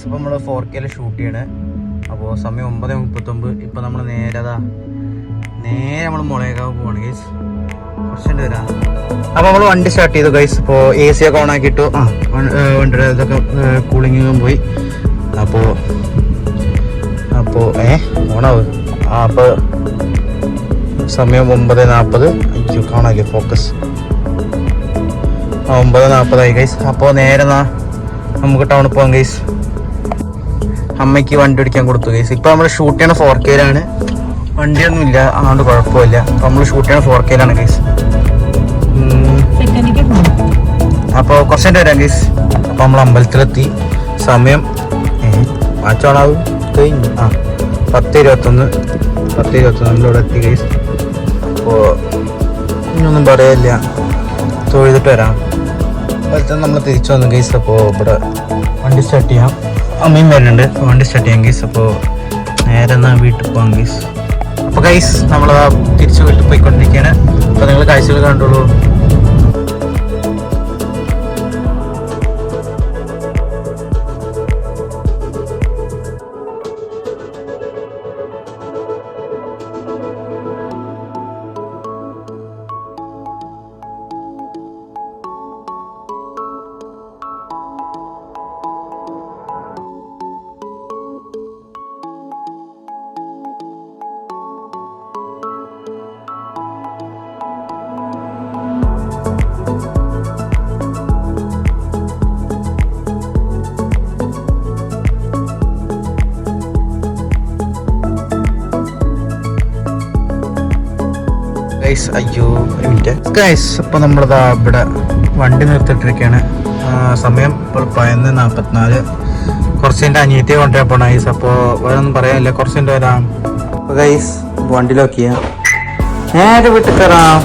ഇപ്പോൾ നമ്മൾ 4K shoot ചെയ്യണേ. അപ്പോൾ സമയം 9:39. ഇപ്പോൾ നമ്മൾ നേരെ നമ്മൾ മുളകാവ് പോവാണ് ഗൈസ്. കുറച്ചുണ്ട് വരാം. അപ്പോൾ നമ്മൾ വണ്ടി സ്റ്റാർട്ട് ചെയ്തു ഗൈസ്. ഇപ്പോൾ AC ഒക്കെ ഓൺ ആക്കിയിട്ടു. വണ്ടിയുടെ ഇതൊക്കെ കൂളിങ്ങും പോയി. അപ്പോൾ ഓണാവ്. അപ്പോൾ സമയം 9:40. അയ്യോ കാണാല്ലേ ഫോക്കസ്. 9:40 ഗൈസ്. അപ്പോൾ നേരെ നമുക്ക് ടൗണിൽ പോകാം ഗൈസ്. അമ്മയ്ക്ക് വണ്ടി ഓടിക്കാൻ കൊടുത്തു ഗൈസ്. ഇപ്പോൾ നമ്മൾ ഷൂട്ട് ചെയ്യണ 4K വണ്ടിയൊന്നും ഇല്ല, അതുകൊണ്ട് കുഴപ്പമില്ല. അപ്പോൾ നമ്മൾ ഷൂട്ട് ചെയ്യണ 4K ഗൈസ്. അപ്പോൾ കുറച്ചുകൂടെ വരാം ഗൈസ്. അപ്പോൾ നമ്മൾ അമ്പലത്തിലെത്തി. സമയം വാച്ചോണാവും കഴിഞ്ഞു. 10:21 നമ്മളിവിടെ എത്തി ഗൈസ്. അപ്പോൾ ഇനിയൊന്നും പറയില്ല, തൊഴുതിട്ട് വരാം. അതുപോലെ നമ്മൾ തിരിച്ചു വന്നു ഗൈസ്. അപ്പോൾ ഇവിടെ വണ്ടി സ്റ്റാർട്ട് ചെയ്യാം. അമ്മയും വരുന്നുണ്ട്. വണ്ടി സ്റ്റാർട്ട് ചെയ്യാം ഗൈസ്. അപ്പോൾ നേരെ വീട്ടിൽ പോകാം ഗൈസ്. അപ്പോൾ ഗൈസ് നമ്മൾ തിരിച്ച് വീട്ടിൽ പോയിക്കൊണ്ടിരിക്കുകയാണ്. അപ്പോൾ നിങ്ങൾ കാഴ്ചകൾ കണ്ടോളൂ. ഗൈസ് അയ്യോ ഒരു മിനിറ്റ് ഗൈസ്. അപ്പോൾ നമ്മളിതാ ഇവിടെ വണ്ടി നിർത്തിയിട്ടിരിക്കുകയാണ്. സമയം ഇപ്പോൾ 11:44. കുറച്ചിൻ്റെ അനിയത്തിയെ കൊണ്ടുവരാൻ പോകണം ഗൈസ്. അപ്പോൾ വേറെ ഒന്നും പറയാനില്ല, കുറച്ചിൻ്റെ വരാം. അപ്പോൾ ഗൈസ് വണ്ടിയിലൊക്കെയാ നേരെ വീട്ടിൽ കയറാം.